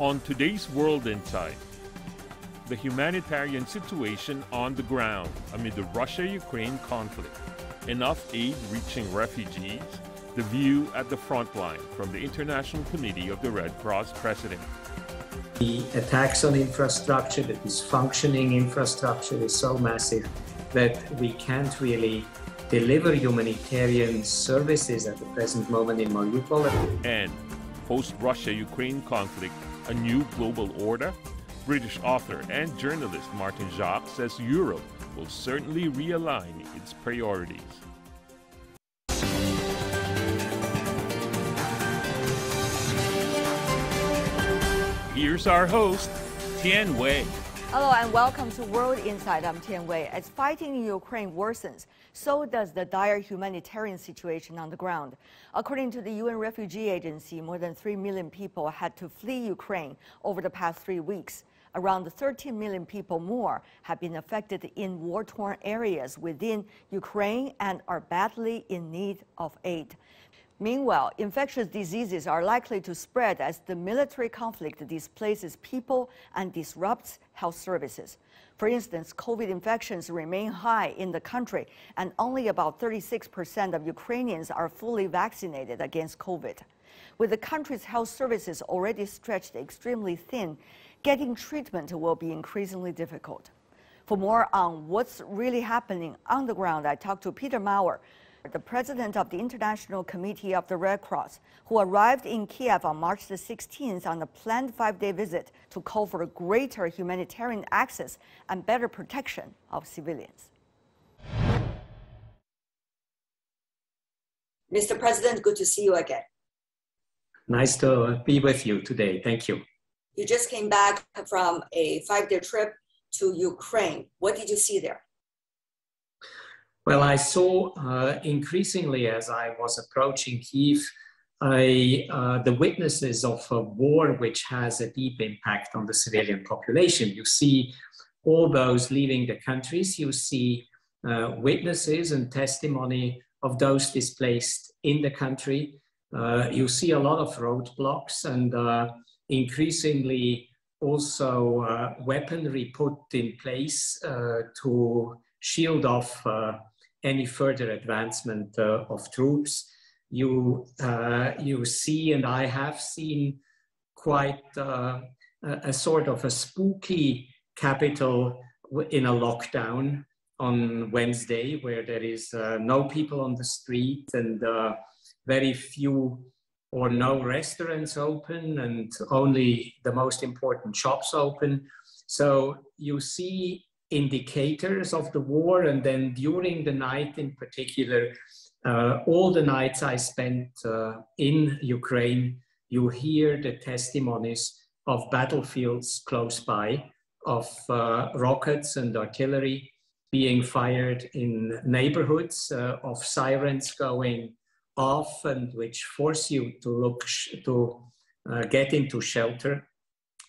On today's World Insight, the humanitarian situation on the ground amid the Russia-Ukraine conflict, enough aid reaching refugees, the view at the front line from the International Committee of the Red Cross president. The attacks on infrastructure, the dysfunctioning infrastructure is so massive that we can't really deliver humanitarian services at the present moment in Mariupol. And post-Russia-Ukraine conflict, a new global order? British author and journalist Martin Jacques says Europe will certainly realign its priorities. Here's our host, Tian Wei. Hello and welcome to World Insight. I'm Tian Wei. As fighting in Ukraine worsens, so does the dire humanitarian situation on the ground. According to the UN Refugee Agency, more than 3 million people had to flee Ukraine over the past 3 weeks. Around 13 million people more have been affected in war-torn areas within Ukraine and are badly in need of aid. Meanwhile, infectious diseases are likely to spread as the military conflict displaces people and disrupts health services. For instance, COVID infections remain high in the country, and only about 36% of Ukrainians are fully vaccinated against COVID. With the country's health services already stretched extremely thin, getting treatment will be increasingly difficult. For more on what's really happening on the ground, I talked to Peter Maurer, the president of the International Committee of the Red Cross, who arrived in Kiev on March the 16th on a planned 5-day visit to call for greater humanitarian access and better protection of civilians. Mr. President, good to see you again. Nice to be with you today. Thank you. You just came back from a 5-day trip to Ukraine. What did you see there? Well, I saw increasingly as I was approaching Kyiv, the witnesses of a war which has a deep impact on the civilian population. You see all those leaving the countries, you see witnesses and testimony of those displaced in the country. You see a lot of roadblocks and increasingly also weaponry put in place to shield off any further advancement of troops. You see, and I have seen quite a sort of a spooky capital in a lockdown on Wednesday, where there is no people on the street and very few or no restaurants open and only the most important shops open. So you see indicators of the war, and then during the night in particular, all the nights I spent in Ukraine, you hear the testimonies of battlefields close by, of rockets and artillery being fired in neighborhoods, of sirens going off, and which force you to look to get into shelter.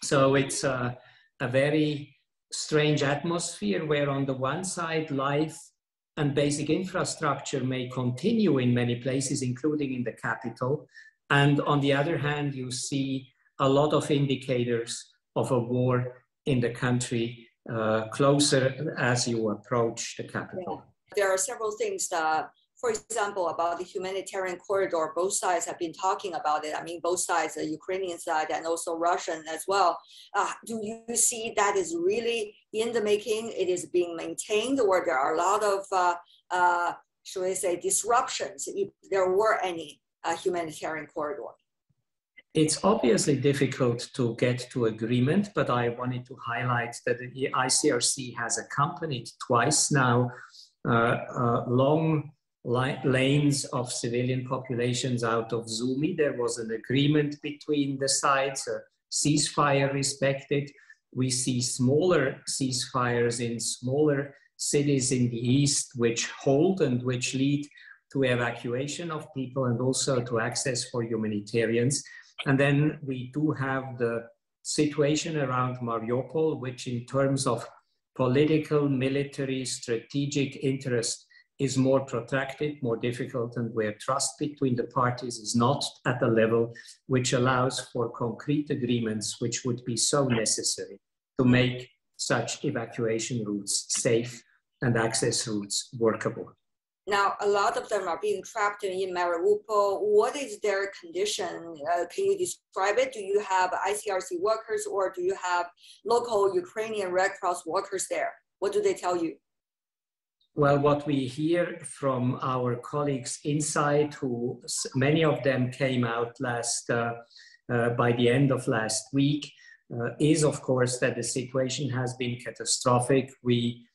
So it's a very strange atmosphere where on the one side life and basic infrastructure may continue in many places, including in the capital, and on the other hand you see a lot of indicators of a war in the country closer as you approach the capital. There are several things that, for example, about the humanitarian corridor, both sides have been talking about it. I mean, both sides, the Ukrainian side and also Russian as well. Do you see that is really in the making? It is being maintained, or there are a lot of, should we say, disruptions, if there were any humanitarian corridor? It's obviously difficult to get to agreement, but I wanted to highlight that the ICRC has accompanied twice now long lanes of civilian populations out of Zumi. There was an agreement between the sides, a ceasefire respected. We see smaller ceasefires in smaller cities in the east, which hold and which lead to evacuation of people and also to access for humanitarians. And then we do have the situation around Mariupol, which in terms of political, military, strategic interest is more protracted, more difficult, and where trust between the parties is not at a level which allows for concrete agreements which would be so necessary to make such evacuation routes safe and access routes workable. Now, a lot of them are being trapped in Mariupol. What is their condition? Can you describe it? Do you have ICRC workers or do you have local Ukrainian Red Cross workers there? What do they tell you? Well, what we hear from our colleagues inside, who many of them came out by the end of last week, is of course that the situation has been catastrophic. We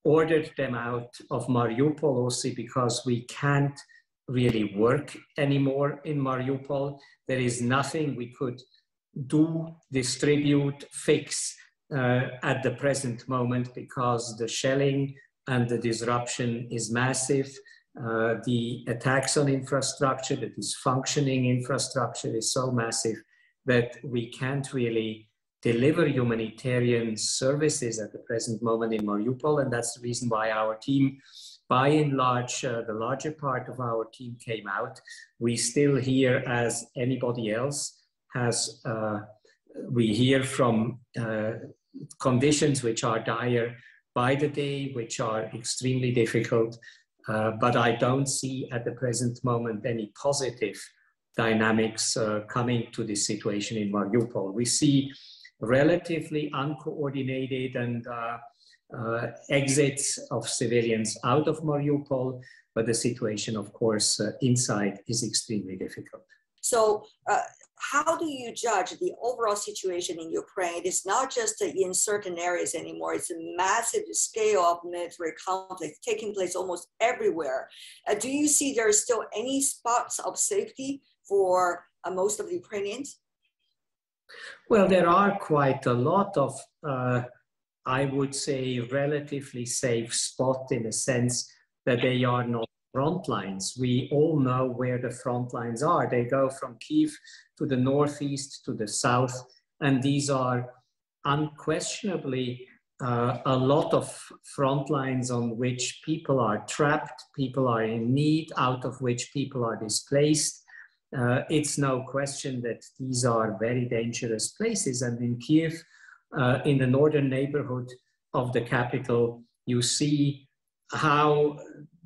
ordered them out of Mariupol also because we can't really work anymore in Mariupol. There is nothing we could do, distribute, fix at the present moment because the shelling and the disruption is massive. The attacks on infrastructure, the dysfunctioning infrastructure is so massive that we can't really deliver humanitarian services at the present moment in Mariupol. And that's the reason why our team, by and large, the larger part of our team came out. We still hear, as anybody else has, we hear from conditions which are dire by the day, which are extremely difficult. But I don't see at the present moment any positive dynamics coming to this situation in Mariupol. We see relatively uncoordinated and exits of civilians out of Mariupol, but the situation, of course, inside is extremely difficult. So how do you judge the overall situation in Ukraine? It is not just in certain areas anymore. It's a massive scale of military conflict taking place almost everywhere. Do you see there are still any spots of safety for most of the Ukrainians? Well, there are quite a lot of, I would say, relatively safe spots in the sense that they are not front lines. We all know where the front lines are. They go from Kyiv to the northeast, to the south, and these are unquestionably a lot of front lines on which people are trapped, people are in need, out of which people are displaced. It's no question that these are very dangerous places. And in Kyiv, in the northern neighborhood of the capital, you see how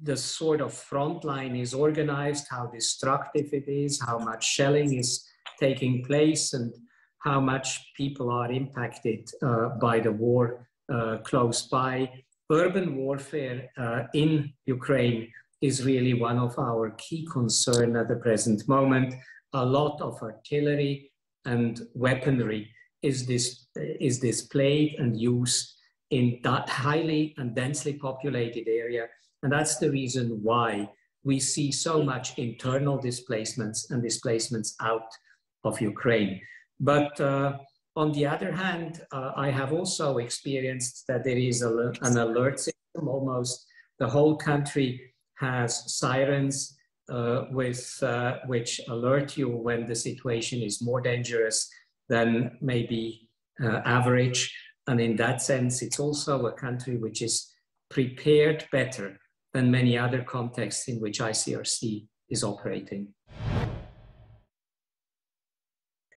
the sort of front line is organized, how destructive it is, how much shelling is taking place, and how much people are impacted by the war close by. Urban warfare in Ukraine is really one of our key concerns at the present moment. A lot of artillery and weaponry is displayed and used in that highly and densely populated area. And that's the reason why we see so much internal displacements and displacements out of Ukraine. But on the other hand, I have also experienced that there is an alert system. Almost the whole country has sirens which alert you when the situation is more dangerous than maybe average. And in that sense, it's also a country which is prepared better than many other contexts in which ICRC is operating.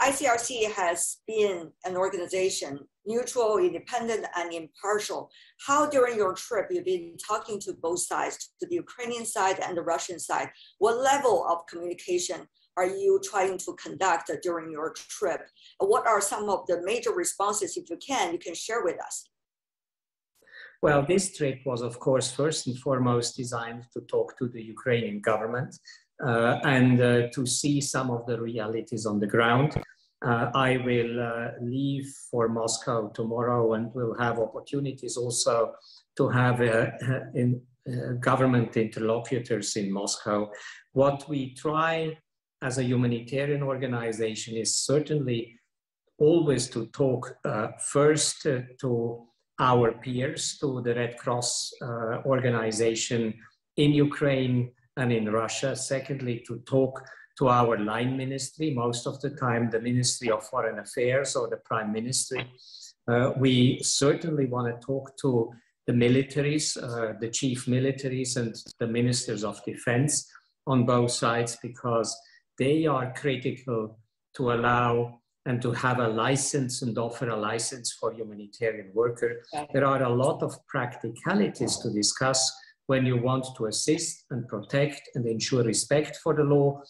ICRC has been an organization, neutral, independent, and impartial. How during your trip, you've been talking to both sides, to the Ukrainian side and the Russian side? What level of communication are you trying to conduct during your trip? What are some of the major responses, if you can share with us? Well, this trip was, of course, first and foremost designed to talk to the Ukrainian government and to see some of the realities on the ground. I will leave for Moscow tomorrow and will have opportunities also to have government interlocutors in Moscow. What we try as a humanitarian organization is certainly always to talk first to our peers, to the Red Cross organization in Ukraine and in Russia. Secondly, to talk to our line ministry, most of the time the Ministry of Foreign Affairs or the Prime Ministry. We certainly want to talk to the militaries, the chief militaries and the ministers of defense on both sides, because they are critical to allow and to have a license and offer a license for humanitarian worker. There are a lot of practicalities to discuss when you want to assist and protect and ensure respect for the law,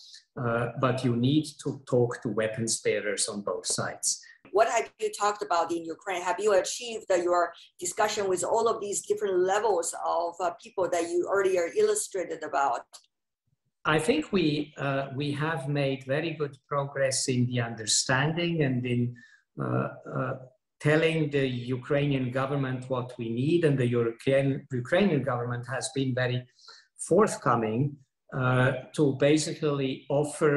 but you need to talk to weapons bearers on both sides. What have you talked about in Ukraine? Have you achieved your discussion with all of these different levels of people that you earlier illustrated about? I think we have made very good progress in the understanding and in telling the Ukrainian government what we need, and the Ukrainian government has been very forthcoming to basically offer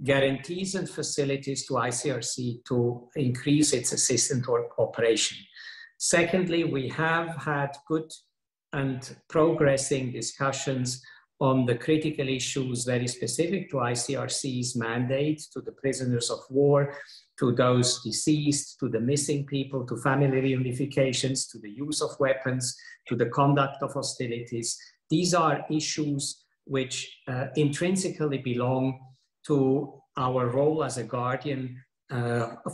guarantees and facilities to ICRC to increase its assistance or cooperation. Secondly, we have had good and progressing discussions on the critical issues very specific to ICRC's mandate, to the prisoners of war, to those deceased, to the missing people, to family reunifications, to the use of weapons, to the conduct of hostilities. These are issues which intrinsically belong to our role as a guardian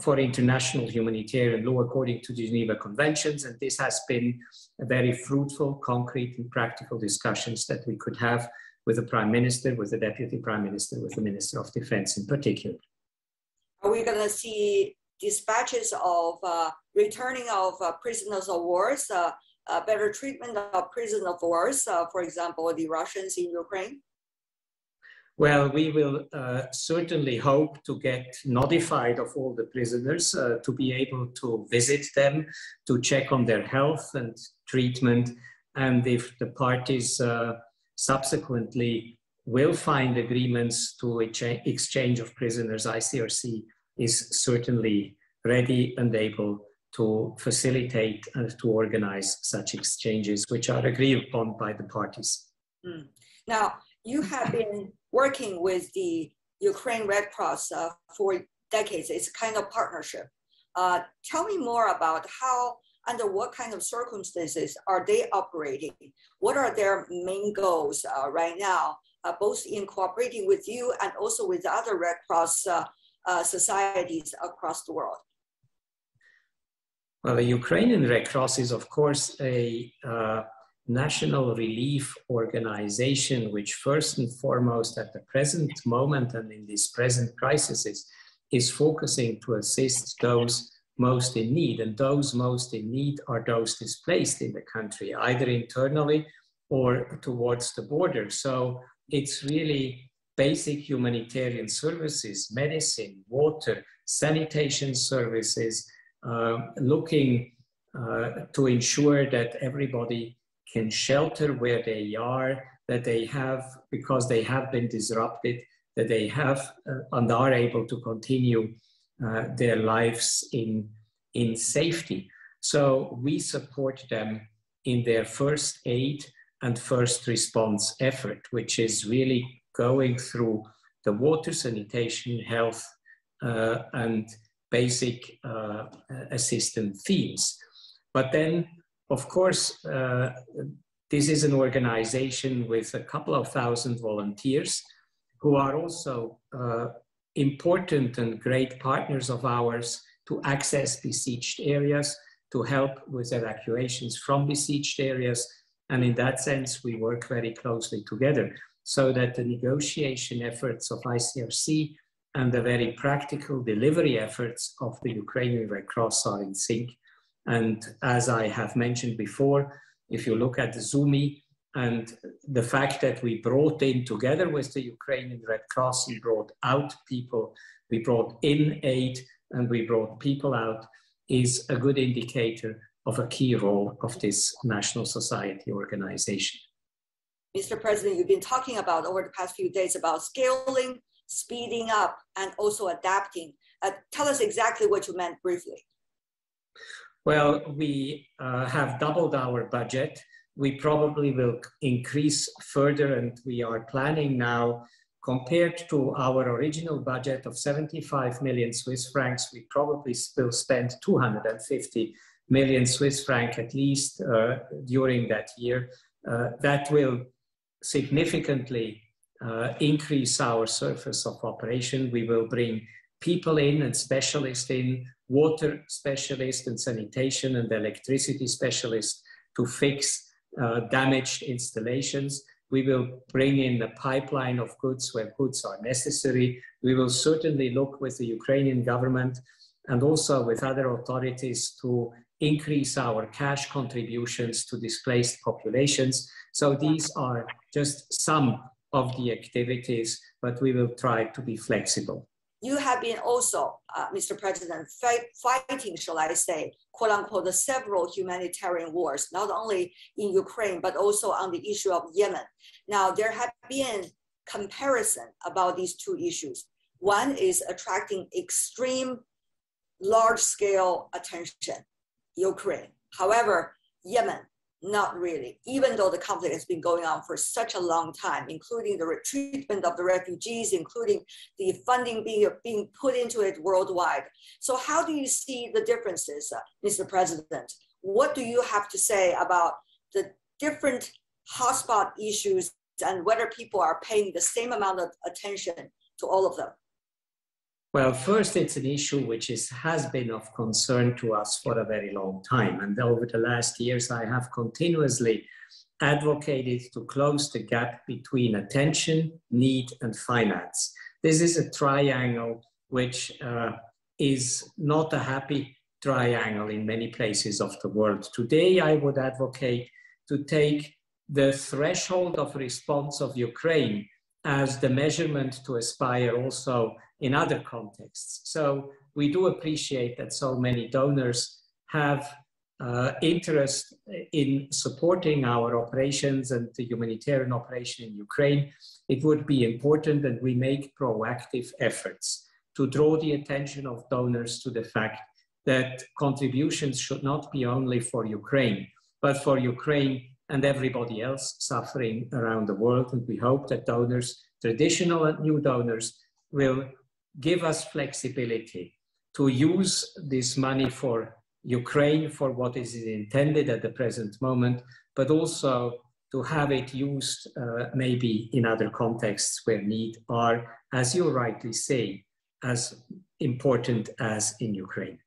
for international humanitarian law according to the Geneva Conventions, and this has been a very fruitful, concrete and practical discussions that we could have with the Prime Minister, with the Deputy Prime Minister, with the Minister of Defense in particular. Are we going to see dispatches of returning of prisoners of wars, better treatment of prisoners of wars, for example, the Russians in Ukraine? Well, we will certainly hope to get notified of all the prisoners, to be able to visit them, to check on their health and treatment. And if the parties subsequently will find agreements to exchange of prisoners, ICRC is certainly ready and able to facilitate and to organize such exchanges, which are agreed upon by the parties. Now, you have been working with the Ukraine Red Cross for decades. It's a kind of partnership. Tell me more about how, under what kind of circumstances are they operating? What are their main goals right now, both in cooperating with you and also with other Red Cross societies across the world? Well, the Ukrainian Red Cross is, of course, a national relief organization, which first and foremost at the present moment and in this present crisis is focusing to assist those most in need. And those most in need are those displaced in the country, either internally or towards the border. So it's really basic humanitarian services, medicine, water, sanitation services, looking to ensure that everybody can shelter where they are, that they have, because they have been disrupted, that they have and are able to continue their lives in safety. So we support them in their first aid and first response effort, which is really going through the water, sanitation, health, and basic assistance themes. But then, of course, this is an organization with a couple of thousand volunteers who are also important and great partners of ours to access besieged areas, to help with evacuations from besieged areas. And in that sense, we work very closely together so that the negotiation efforts of ICRC and the very practical delivery efforts of the Ukrainian Red Cross are in sync. And as I have mentioned before, if you look at the Zumi and the fact that we brought in, together with the Ukrainian Red Cross, we brought out people, we brought in aid, and we brought people out, is a good indicator of a key role of this national society organization. Mr. President, you've been talking about over the past few days about scaling, speeding up, and also adapting. Tell us exactly what you meant briefly. Well, we have doubled our budget. We probably will increase further, and we are planning now, compared to our original budget of 75 million Swiss francs, we probably will spend 250 million Swiss franc at least during that year. That will significantly increase our surface of operation. We will bring people in and specialists in, water specialists and sanitation and electricity specialists to fix damaged installations. We will bring in a pipeline of goods where goods are necessary. We will certainly look with the Ukrainian government and also with other authorities to increase our cash contributions to displaced populations. So these are just some of the activities, but we will try to be flexible. You have been also, Mr. President, fighting, shall I say, quote unquote, the several humanitarian wars, not only in Ukraine, but also on the issue of Yemen. Now, there have been comparison about these two issues. One is attracting extreme large-scale attention, Ukraine. However, Yemen, not really, even though the conflict has been going on for such a long time, including the treatment of the refugees, including the funding being put into it worldwide. So how do you see the differences, Mr. President? What do you have to say about the different hotspot issues and whether people are paying the same amount of attention to all of them? Well, first, it's an issue which has been of concern to us for a very long time. And over the last years, I have continuously advocated to close the gap between attention, need, and finance. This is a triangle which is not a happy triangle in many places of the world. Today, I would advocate to take the threshold of response of Ukraine as the measurement to aspire also in other contexts. So we do appreciate that so many donors have interest in supporting our operations and the humanitarian operation in Ukraine. It would be important that we make proactive efforts to draw the attention of donors to the fact that contributions should not be only for Ukraine, but for Ukraine and everybody else suffering around the world. And we hope that donors, traditional and new donors, will give us flexibility to use this money for Ukraine for what is intended at the present moment, but also to have it used maybe in other contexts where need are, as you rightly say, as important as in Ukraine.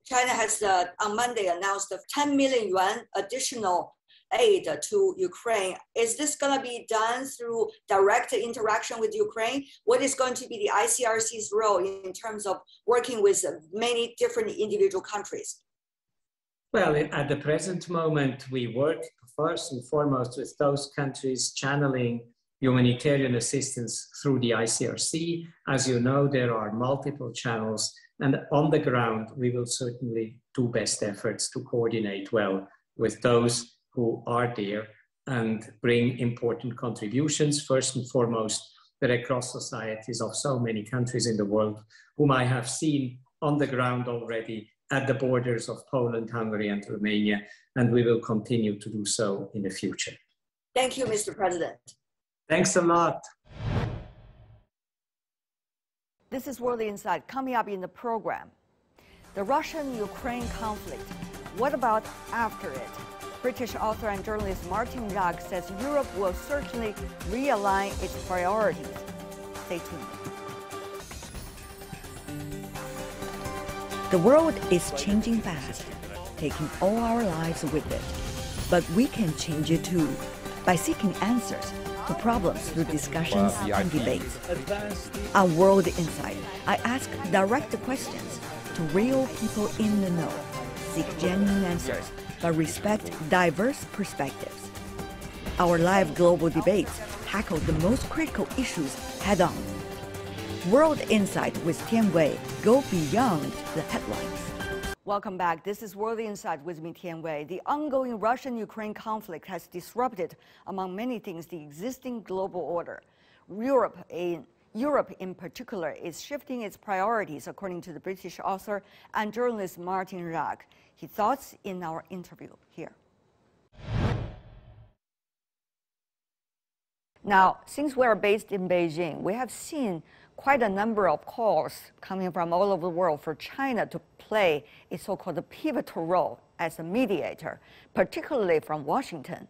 China has on Monday announced a 10 million yuan additional aid to Ukraine. Is this going to be done through direct interaction with Ukraine? What is going to be the ICRC's role in terms of working with many different individual countries? Well, at the present moment, we work first and foremost with those countries channeling humanitarian assistance through the ICRC. As you know, there are multiple channels, and on the ground, we will certainly do best efforts to coordinate well with those who are there and bring important contributions. First and foremost, the Red Cross societies of so many countries in the world, whom I have seen on the ground already at the borders of Poland, Hungary, and Romania, and we will continue to do so in the future. Thank you, Mr. President. Thanks a lot. This is World Insight. Coming up in the program, the Russian-Ukraine conflict. What about after it? British author and journalist Martin Jacques says Europe will certainly realign its priorities. Stay tuned. The world is changing fast, taking all our lives with it. But we can change it too, by seeking answers to problems through discussions and debates. On World Insight, I ask direct questions to real people in the know, seek genuine answers, but respect diverse perspectives. Our live global debates tackle the most critical issues head-on. World Insight with Tian Wei go beyond the headlines. Welcome back. This is World Insight with me, Tian Wei. The ongoing Russian-Ukraine conflict has disrupted, among many things, the existing global order. Europe in particular is shifting its priorities, according to the British author and journalist Martin Jacques. His thoughts in our interview here. Now, since we are based in Beijing, we have seen quite a number of calls coming from all over the world for China to play a so-called pivotal role as a mediator, particularly from Washington.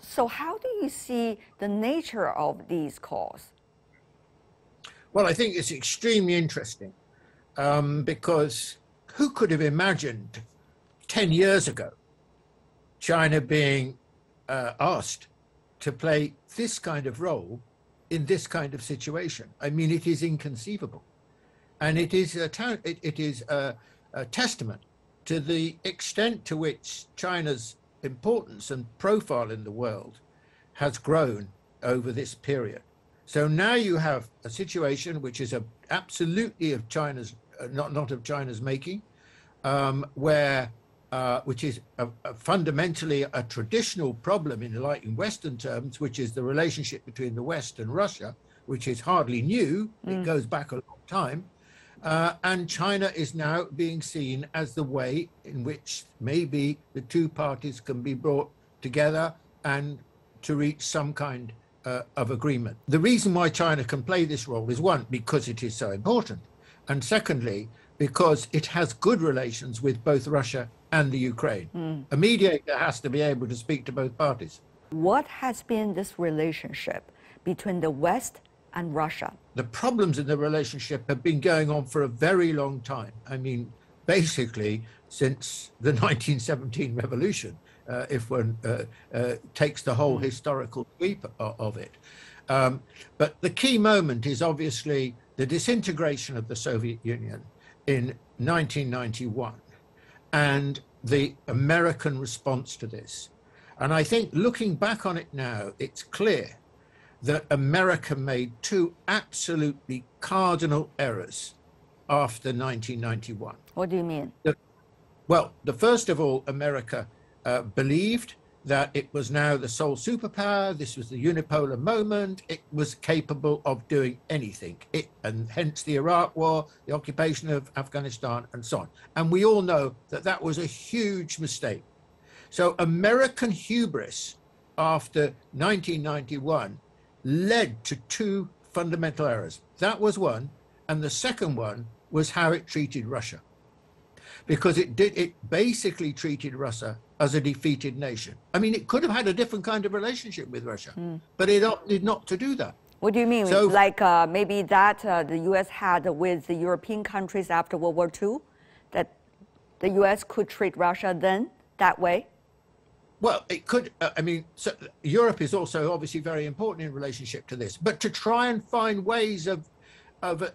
So how do you see the nature of these calls? Well, I think it's extremely interesting because who could have imagined 10 years ago China being asked to play this kind of role in this kind of situation? I mean, it is inconceivable. And it is a testament to the extent to which China's importance and profile in the world has grown over this period. So now you have a situation which is absolutely of China's, not of China's making, which is fundamentally a traditional problem in Western terms, which is the relationship between the West and Russia, which is hardly new. It goes back a long time. And China is now being seen as the way in which maybe the two parties can be brought together and to reach some kind of agreement. The reason why China can play this role is, one, because it is so important, and secondly, because it has good relations with both Russia and the Ukraine. A mediator has to be able to speak to both parties. What has been this relationship between the West and Russia? The problems in the relationship have been going on for a very long time. I mean, basically since the 1917 revolution, if one takes the whole historical sweep of it. But the key moment is obviously the disintegration of the Soviet Union in 1991 and the American response to this. And I think looking back on it now, it's clear that America made two absolutely cardinal errors after 1991. What do you mean? Well, the first of all, America believed that it was now the sole superpower. This was the unipolar moment. It was capable of doing anything. And hence the Iraq War, the occupation of Afghanistan, and so on. And we all know that that was a huge mistake. So American hubris after 1991 led to two fundamental errors. That was one. And the second one was how it treated Russia. Because it basically treated Russia as a defeated nation. I mean, it could have had a different kind of relationship with Russia, but it opted not to do that. What do you mean? So, like maybe that the U.S. had with the European countries after World War II, that the U.S. could treat Russia then that way? Well, it could. I mean, so Europe is also obviously very important in relationship to this. But to try and find ways of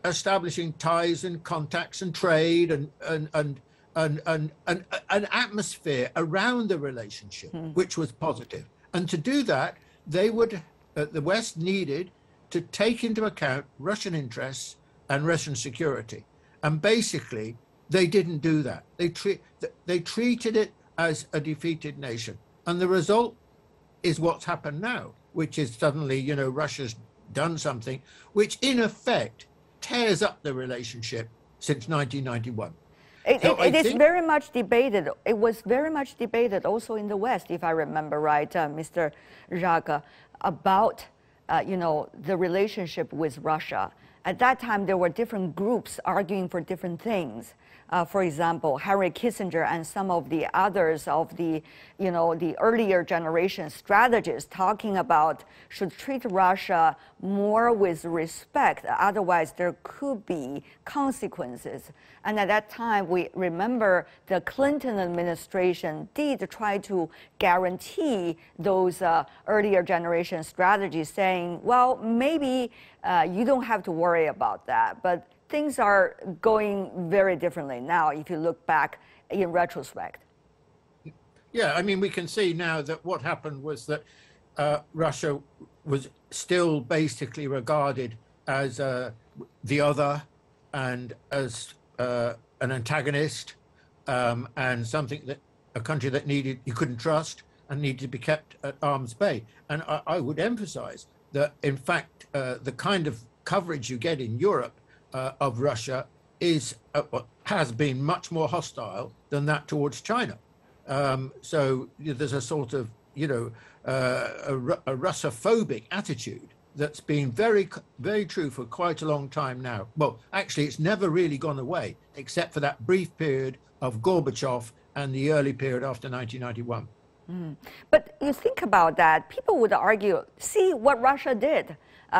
establishing ties and contacts and trade and an atmosphere around the relationship, which was positive. And to do that, they would, the West needed to take into account Russian interests and Russian security. And basically, they didn't do that. They treated it as a defeated nation. And the result is what's happened now, which is suddenly, you know, Russia's done something which in effect tears up the relationship since 1991. It is very much debated. It was very much debated also in the West, if I remember right, Mr. Jacques, about you know, the relationship with Russia. At that time, there were different groups arguing for different things. For example, Henry Kissinger and some of the others of the, you know, the earlier generation strategists talking about should treat Russia more with respect, otherwise there could be consequences. And at that time, we remember the Clinton administration did try to guarantee those earlier generation strategies, saying, well, maybe you don't have to worry about that, but things are going very differently now if you look back in retrospect. Yeah, I mean, we can see now that what happened was that Russia was still basically regarded as the other and as an antagonist and something that a country that you couldn't trust and needed to be kept at arm's bay. And I would emphasize that, in fact, the kind of coverage you get in Europe of Russia has been much more hostile than that towards China. So there's a sort of, you know, a Russophobic attitude that's been very, very true for quite a long time now. Well, actually, it's never really gone away, except for that brief period of Gorbachev and the early period after 1991. But you think about that, people would argue, see what Russia did.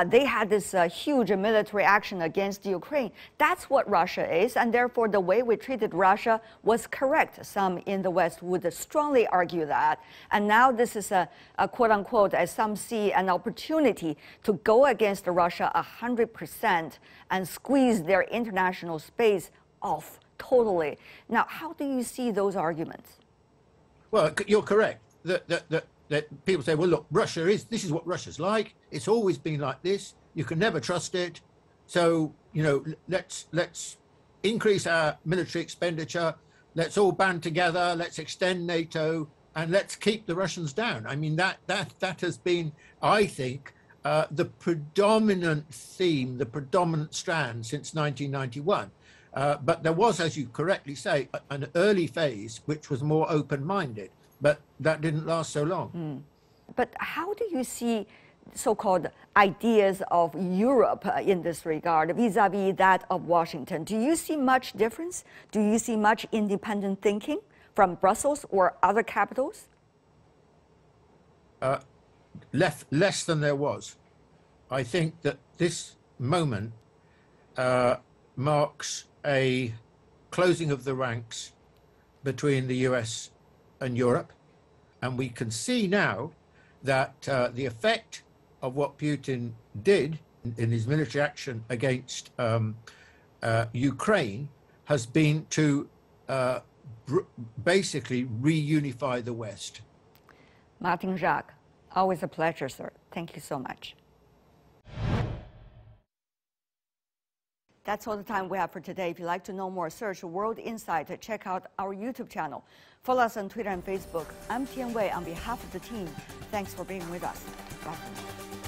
They had this huge military action against Ukraine. That's what Russia is, and therefore the way we treated Russia was correct. Some in the West would strongly argue that. And now this is a quote unquote, as some see, an opportunity to go against Russia 100% and squeeze their international space off totally. Now, how do you see those arguments? Well, you're correct that people say, well, look, this is what Russia's like. It's always been like this. You can never trust it. So, you know, let's increase our military expenditure. Let's all band together. Let's extend NATO, and let's keep the Russians down. I mean, that has been, I think, the predominant theme, the predominant strand since 1991. But there was, as you correctly say, an early phase which was more open-minded, but that didn't last so long. But how do you see so-called ideas of Europe in this regard vis-a-vis that of Washington? Do you see much difference? Do you see much independent thinking from Brussels or other capitals? Less than there was. I think that this moment marks a closing of the ranks between the US and Europe. And we can see now that the effect of what Putin did in his military action against Ukraine has been to basically reunify the West. Martin Jacques, always a pleasure, sir. Thank you so much. That's all the time we have for today. If you'd like to know more, search World Insight. Check out our YouTube channel. Follow us on Twitter and Facebook. I'm Tian Wei on behalf of the team. Thanks for being with us. Bye for now.